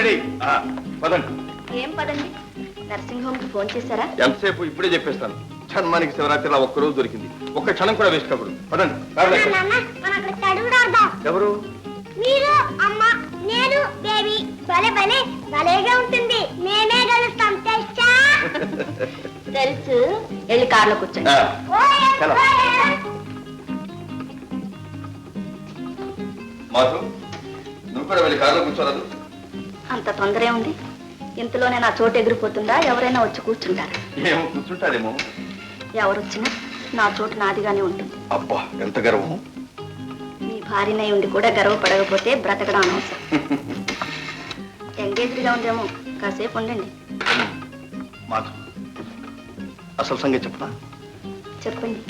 Ready పదండి. ఏం పదండి? నర్సింగ్ హోమ్ కి ఫోన్ చేశారా? ఎంతసేపు ఇప్పుడే చెప్పేస్తాను. జన్మానికి శివరాత్రిలో ఒక్కరోజు దొరికింది. ఒక్క క్షణం కూడా వేస్ట్ కాకూడదు. పదండి. ఎవరు? మీరు, అమ్మ, నేను, బేబీ. భలే భలే భలేగా ఉంటుంది. మేమే కలుస్తాం. తెలుసా? తెలుసు. వెళ్ళి కార్లో కూర్చోండి. మాధు, నువ్వు కూడా వెళ్ళి కారులో కూర్చోరాదు. అంత తొందరే ఉంది. ఇంతలోనే నా చోటు ఎగిరిపోతుందా? ఎవరైనా వచ్చి కూర్చుంటారా? ఏమో కూర్చుంటారేమో. ఎవరొచ్చినా నా చోటు నాదిగానే ఉంటుంది. అబ్బా, ఎంత గర్వం. మీ భార్యనై ఉండి కూడా గర్వపడకపోతే బ్రతకడం అనవసరం. ఎంగేజ్డ్గా ఉందేమో, కాసేపు ఉండండి. మాధు, అసలు సంగతి చెప్పనా? చెప్పండి.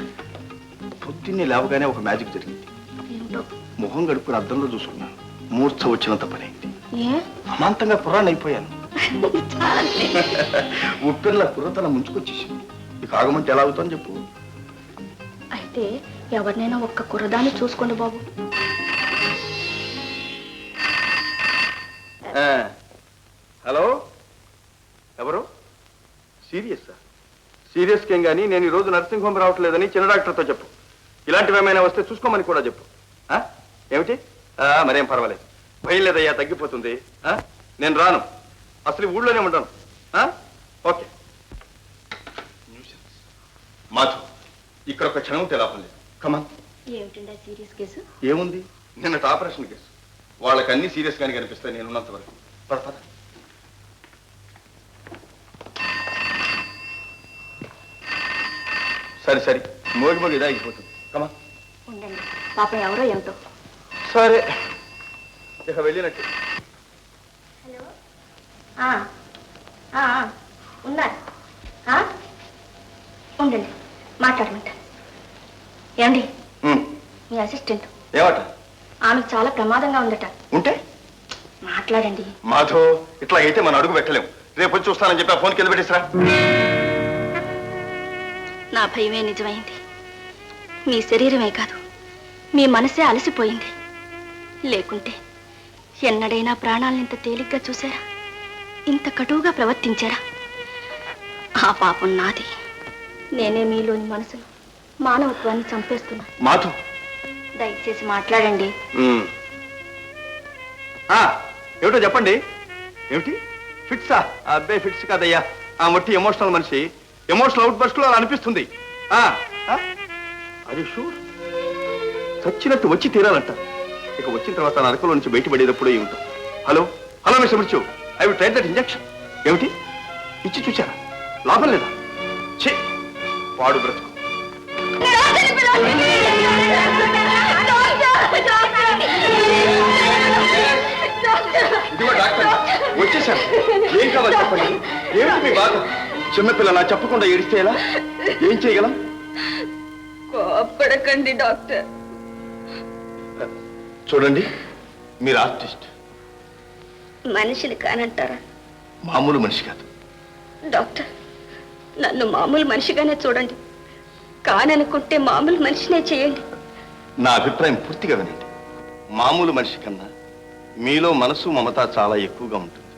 పొద్దున్నే లేవగానే ఒక మ్యాజిక్ జరిగింది. ఏమిటో? ముఖం గడుపుకుని అద్దంలో చూసుకున్నాను. మూర్ఛ వచ్చినంత పని అయింది. అమాంతంగా పురాణం అయిపోయాను. ఉప్పెన్ల కుర్రతన ముంచుకొచ్చేసింది. ఇక ఆగమంటే ఎలా అవుతాను చెప్పు. అయితే ఎవరినైనా ఒక్క కుర్రదాన్ని చూసుకోండి బాబు. హలో, ఎవరు? సీరియస్? సీరియస్ కేం కానీ నేను ఈరోజు నర్సింగ్ హోమ్ రావట్లేదని చిన్న డాక్టర్తో చెప్పు. ఇలాంటివి ఏమైనా వస్తే చూసుకోమని కూడా చెప్పు. ఏమిటి? మరేం పర్వాలేదు, భయం లేదయ్యా, తగ్గిపోతుంది. నేను రాను, అసలు ఊళ్ళోనే ఉంటాను. ఓకే. మాధు, ఇక్కడ ఒక క్షణం ఉంటే లాభం లేదు. కమాన్. ఏమిటండి సీరియస్ కేసు? ఏముంది, నిన్నటి ఆపరేషన్ కేసు. వాళ్ళకి అన్ని సీరియస్ గానే కనిపిస్తాయి నేను ఉన్నంత వరకు. పద. సరే, మోగి ఇదా అయిపోతుంది. కమా ఉండండి, పాపం ఎవరో ఏమిటో. సరే, ఇక వెళ్ళినట్టు. ఉన్నారు, ఉండండి, మాట్లాడమంట. ఏమండి, మీ అసిస్టెంట్ ఏమట? ఆమెకు చాలా ప్రమాదంగా ఉందట. ఉంటే మాట్లాడండి. మాధవ్, ఇట్లా అయితే మనం అడుగు పెట్టలేము. రేపు వచ్చి చూస్తానని చెప్పి ఆ ఫోన్ కింద పెట్టేసరా. నా భయమే నిజమైంది. మీ శరీరమే కాదు, మీ మనసే అలసిపోయింది. లేకుంటే ఎన్నడైనా ప్రాణాలను ఇంత తేలిగ్గా చూసారా? ఇంత కటువుగా ప్రవర్తించారా? ఆ పాపం నాది. నేనే మీలోని మనసును, మానవత్వాన్ని చంపేస్తున్నా. మాధు, దయచేసి మాట్లాడండి. ఏమిటో చెప్పండి. ఏమిటి ఫిట్సా? అబ్బాయి ఫిట్స్ కాదయ్యా, ఆ మొట్టి ఎమోషనల్ మనిషి. ఎమోషనల్ అవుట్ బర్స్ట్ లో అలా అనిపిస్తుంది. అది షూర్, చచ్చినట్టు వచ్చి తీరాలంట. ఇక వచ్చిన తర్వాత నరకంలో నుంచి బయటపడేటప్పుడే ఉంటాం. హలో మిస్టర్ మృత్యు, I will try that injection. ఏమిటి ఇచ్చి చూచారా? లాభం లేదా? ఛీ, వాడు బ్రతుకు. ఇదిగో డాక్టర్, వచ్చేసాను. ఏం కావాలి చెప్పండి. ఏమిటి మీ బాధ? చిన్నపిల్లలా చెప్పకుండా ఏడిస్తే ఎలా? ఏం చేయగలం? కోపడకండి డాక్టర్. చూడండి, మీరు ఆర్టిస్ట్. మనిషిని కానంటారా? మామూలు మనిషి కాదు డాక్టర్. నన్ను మామూలు మనిషిగానే చూడండి, కాననుకుంటే మామూలు మనిషినే చేయండి. నా అభిప్రాయం పూర్తిగా వినండి. మామూలు మనిషి కన్నా మీలో మనసు, మమత చాలా ఎక్కువగా ఉంటుంది.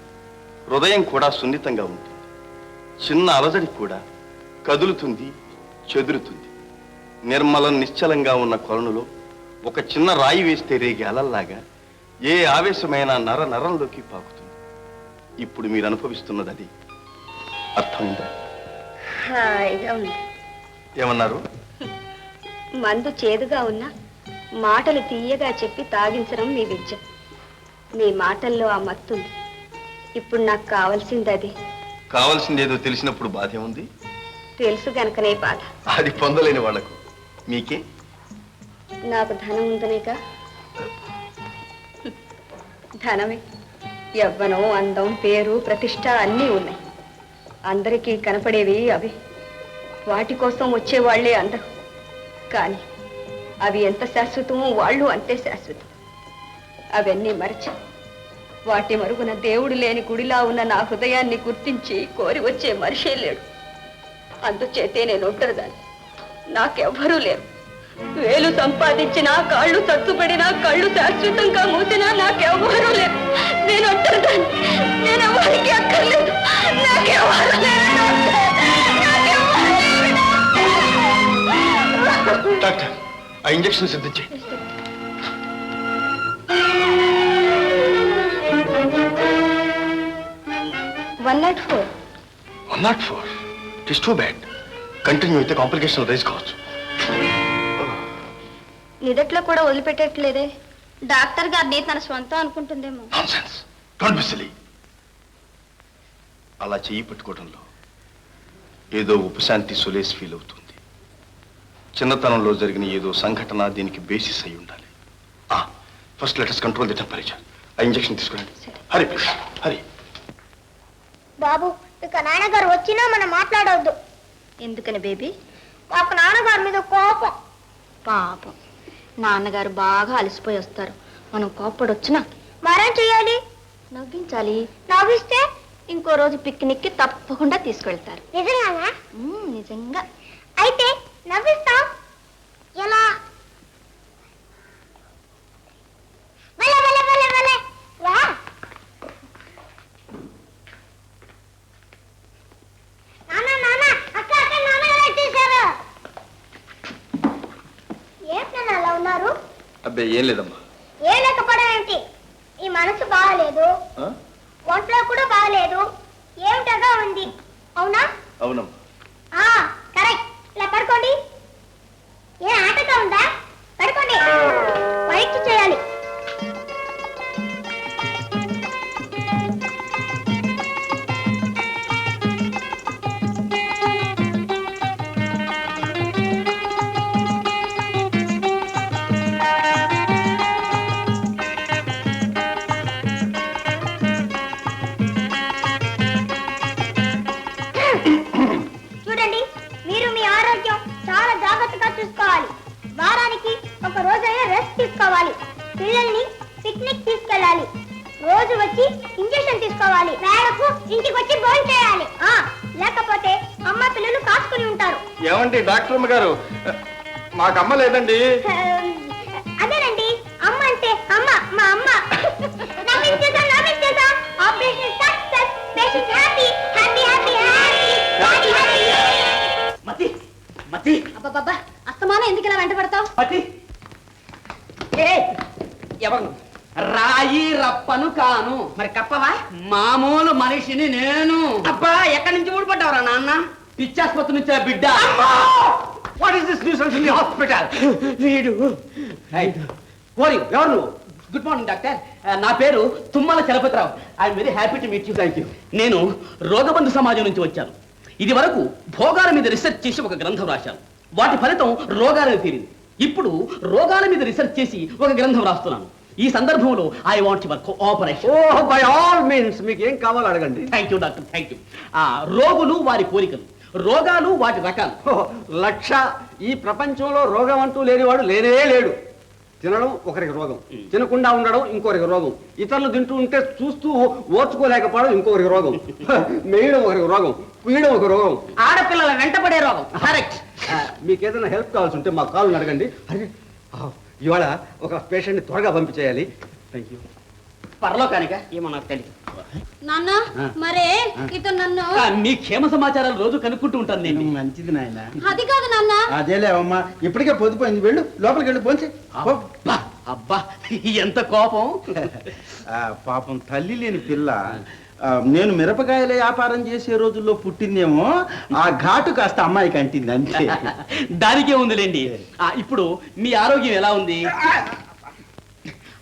హృదయం కూడా సున్నితంగా ఉంటుంది. చిన్న అలజడి కూడా కదులుతుంది, చెదురుతుంది. నిర్మలం నిశ్చలంగా ఉన్న కొలనులో ఒక చిన్న రాయి వేస్తే రేగే అలల్లాగా ఏ ఆవేశమైన నర నరంలోకి పాకుతుంది. ఇప్పుడు మీరు అనుభవిస్తున్నది అది. అర్థమైందా? హాయిగా ఉంది. ఏమన్నారు? మందు చేదుగా ఉన్నా మాటలు తీయగా చెప్పి తాగించడం మీ విద్య. మీ మాటల్లో ఆ మత్తుంది. ఇప్పుడు నాకు కావాల్సింది అది. కావాల్సిందేదో తెలిసినప్పుడు బాధే ఉంది. తెలుసు గనకనే బాధ. అది పొందలేని వాళ్లకు. మీకే? నాకు ధనం ఉందనేక. ధనమే, యవ్వనం, అందం, పేరు, ప్రతిష్ట అన్నీ ఉన్నాయి. అందరికీ కనపడేవి అవి. వాటి కోసం వచ్చేవాళ్లే అందరూ. కానీ అవి ఎంత శాశ్వతమో వాళ్ళు అంతే శాశ్వతం. అవన్నీ మరచి వాటి మరుగున దేవుడు లేని గుడిలా ఉన్న నా హృదయాన్ని గుర్తించి కోరి వచ్చే మనిషే లేడు. అందుచేతే నేను ఒంటరిదాన్ని. నాకెవ్వరూ లేరు. వేలు సంపాదించినా, కాళ్ళు చచ్చుపడినా, కళ్ళు శాశ్వతంగా మూసినా నాకెవ్వరూ లేరు. నేను ఒంటరిదాన్ని. నేను ఎవరికి అక్కర్లేదు. నాకెవరు లేరు డాక్టర్. డాక్టర్, ఆ ఇంజెక్షన్ సిద్ధించి. 104. 104. It is too bad. Continue అయితే కాంప్లికేషన్ రైజ్ కావచ్చు. నిదట్లో కూడా వదిలిపెట్టట్లేదే. డాక్టర్ గారిని తన స్వంతం అనుకుంటుందేమో. Nonsense. Don't be silly. అలా చెయ్యి పట్టుకోవడంలో ఏదో ఉపశాంతి సొలేస్ ఫీల్ అవుతుంది. చిన్నతనంలో జరిగిన ఏదో సంఘటన దీనికి బేసిస్ అయి ఉండాలి. First let us control the temperature. ఆ ఇంజెక్షన్ తీసుకురండి. హరి ప్లీజ్, హరి. బాబు, ఇక నాన్నగారు వచ్చినా మనం మాట్లాడవద్దు. ఎందుకని బేబీ? మాకు నాన్నగారి మీద కోపం. పాపం, నాన్నగారు బాగా అలసిపోయి వస్తారు. మనం కోప్పడొచ్చునా? మరేం చెయ్యాలి? నవ్వించాలి. నవ్విస్తే ఇంకో రోజు పిక్నిక్కి తప్పకుండా తీసుకెళ్తారు. నిజంగానా? నిజంగా. అయితే నవ్విస్తాం. ఎలా? భలే భలే భలే భలే. వా. నాన్న నాన్న, అక్క అక్క, నాన్నగారు వచ్చేసారు. ఏంటన్నా అలా ఉన్నారు? అబ్బాయి ఏం లేదమ్మా. ఏం లేకపోవడం ఏంటి? ఈ మనసు బాగలేదు, ఒంట్లో కూడా బాగలేదు, ఏమిటగా ఉంది. అవునా? అవునమ్మా. కరెక్ట్. ఇలా పడుకోండి. ఏ ఆటగా ఉందా? పడుకోండి. పరీక్ష చేయాలి. చూడండి, మీరు మీ ఆరోగ్యం చాలా జాగ్రత్తగా చూసుకోవాలి. వారానికి ఒక రోజైనా రెస్ట్ తీసుకోవాలి. పిల్లల్ని పిక్నిక్ తీసుకెళ్ళాలి. రోజు వచ్చి ఇంజెక్షన్ తీసుకోవాలి. వేళకు ఇంటికి వచ్చి భోజనం చేయాలి. లేకపోతే అమ్మ పిల్లలు కాసుకుని ఉంటారు. ఏమండి డాక్టర్ గారు, మాకు అమ్మ లేదండి. అదేనండి, అమ్మ అంటే అమ్మ, మా అమ్మ. నవ్వించేసాం నవ్వించేసాం. Operation success. Patient happy happy happy happy happy. మతి మతి అబ్బబ్బబ్బా, అస్తమానం ఎందుకు ఇలా వెంట పడతావు? మతి. ఎవరు? రాయి రప్పను కాను. మరి కప్పవా? మామూలు మనిషిని నేను. అబ్బా, ఎక్కడి నుంచి ఊడిపడ్డావురా నాన్న? పిచ్చాసుపత్రి నుంచి ఆ బిడ్డ. What is this nuisance in the hospital? వీడు ఎవరు నువ్వు? Good morning doctor. నా పేరు Tummala Chalapathi Rao. I'm very happy to meet you. Thank you. నేను రోగబంధు సమాజం నుంచి వచ్చాను. ఇది వరకు భోగాల మీద రీసెర్చ్ చేసి ఒక గ్రంథం రాశాను. వాటి ఫలితం రోగాలను తీరింది. ఇప్పుడు రోగాల మీద రీసెర్చ్ చేసి ఒక గ్రంథం రాస్తున్నాను. ఈ సందర్భంలో I want your cooperation. Oh, by all means మీకు ఏం కావాలో అడగండి. Thank you doctor, thank you. రోగులు వారి కోరికలు, రోగాలు వాటి రకాలు. లక్ష. ఈ ప్రపంచంలో రోగం అంటూ లేనివాడు లేనే లేడు. తినడం ఒకరికి రోగం, తినకుండా ఉండడం ఇంకొకరికి రోగం, ఇతరులు తింటూ ఉంటే చూస్తూ ఓర్చుకోలేకపోవడం ఇంకొకరికి రోగం, మేయడం ఒకరికి రోగం, పీయడం ఒక రోగం, ఆడపిల్లల వెంటపడే రోగం. కరెక్ట్. మీకు ఏదైనా హెల్ప్ కావాల్సి ఉంటే మా కాల్ని అడగండి. అరే, ఇవాళ ఒక పేషెంట్ని త్వరగా పంపించేయాలి. Thank you. పరలోకానిక ఏమో నాకు తెలియదు. నాన్న, మరే ఇతను నన్ను మీ క్షేమ సమాచారాలు రోజు కనుక్కుంటూ ఉంటాను నేను. మంచిది నాయన. అది కాదు నాన్న. అదేలేవమ్మా, ఇప్పటికే పొద్దుపోయింది. వెళ్ళు, లోపలికి వెళ్ళి పోంచి. అబ్బా అబ్బా, ఎంత కోపం. పాపం తల్లి లేని పిల్ల. నేను మిరపకాయల వ్యాపారం చేసే రోజుల్లో పుట్టిందేమో, ఆ ఘాటు కాస్త అమ్మాయికి అంటింది అంతే. దానికే ఉందిలేండి. ఇప్పుడు మీ ఆరోగ్యం ఎలా ఉంది?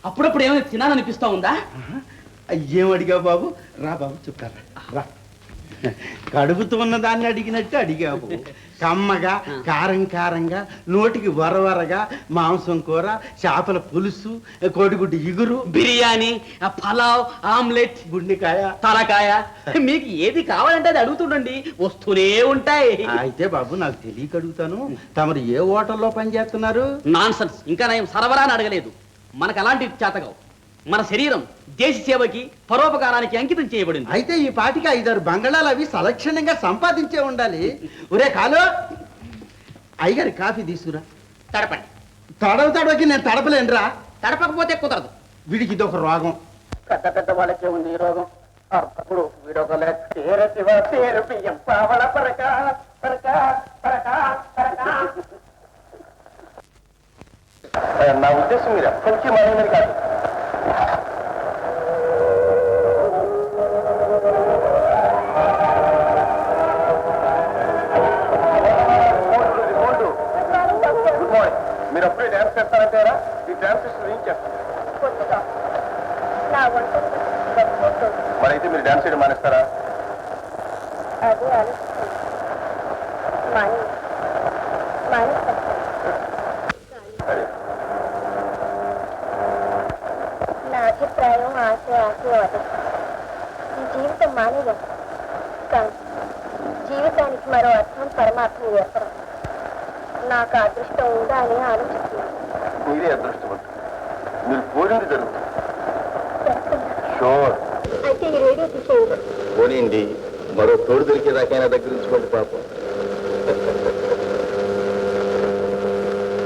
అప్పుడప్పుడు ఏమైనా తినాలనిపిస్తా ఉందా? ఏం అడిగా బాబు? రా బాబు, చెప్తారా రా. కడుపుతూ ఉన్న దాన్ని అడిగినట్టు అడిగావు. కమ్మగా, కారం కారంగా, నోటికి వరవరగా, మాంసం కూర, చేపల పులుసు, కోడిగుడ్డు ఇగురు, బిర్యానీ, పలావ్, ఆమ్లెట్, గుండెకాయ, తలకాయ, మీకు ఏది కావాలంటే అది అడుగుతుండండి, వస్తూనే ఉంటాయి. అయితే బాబు, నాకు తెలియక అడుగుతాను, తమరు ఏ హోటల్లో పనిచేస్తున్నారు? నాన్సెన్స్. ఇంకా నేను సరఫరాని అడగలేదు. మనకు అలాంటి చేతగావు. మన శరీరం దేశ సేవకి, పరోపకారానికి అంకితం చేయబడింది. అయితే ఈ పాటికి 5-6 బంగళాలు అవి సలక్షణంగా సంపాదించే ఉండాలి. ఒరే కాలు, అయ్యగారి కాఫీ తీసుకురా. తడపండి. తడవకి నేను తడపలేనురా. తడపకపోతే కుదరదు. వీడికి ఇదొక రోగం. పెద్ద పెద్ద వాళ్ళకే ఉంది ఈ రోగం. అప్పుడు వీడొక పేరు బియ్యం పావల పరక పరక పరక పరక. నా ఉద్దేశం మీరు ఎప్పటికీ మానేమని కాదు. Good morning. మీరు అప్పుడే డ్యాన్స్ చేస్తారంటారా? ఈ డ్యాన్స్ ఏం చేస్తారు? మరి అయితే మీరు డ్యాన్స్ చేయడం మానేస్తారా? అదే నా అభిప్రాయం ఆశయం ఈ జీవితం మానేయం, కానీ జీవితానికి మరో అర్థం పరమాత్మ ఏర్పడం. నాకు అదృష్టం ఉందా అని ఆలోచిస్తున్నాను. మీరే అదృష్టవంతులు. మీరు కోరింది జరుగుతుంది. షూర్. అయితే ఈ రేడియో తీసేయండి. పోనీండి, మరో తోడు దొరికేదాకైనా దగ్గర ఉంచుకోండి పాపం.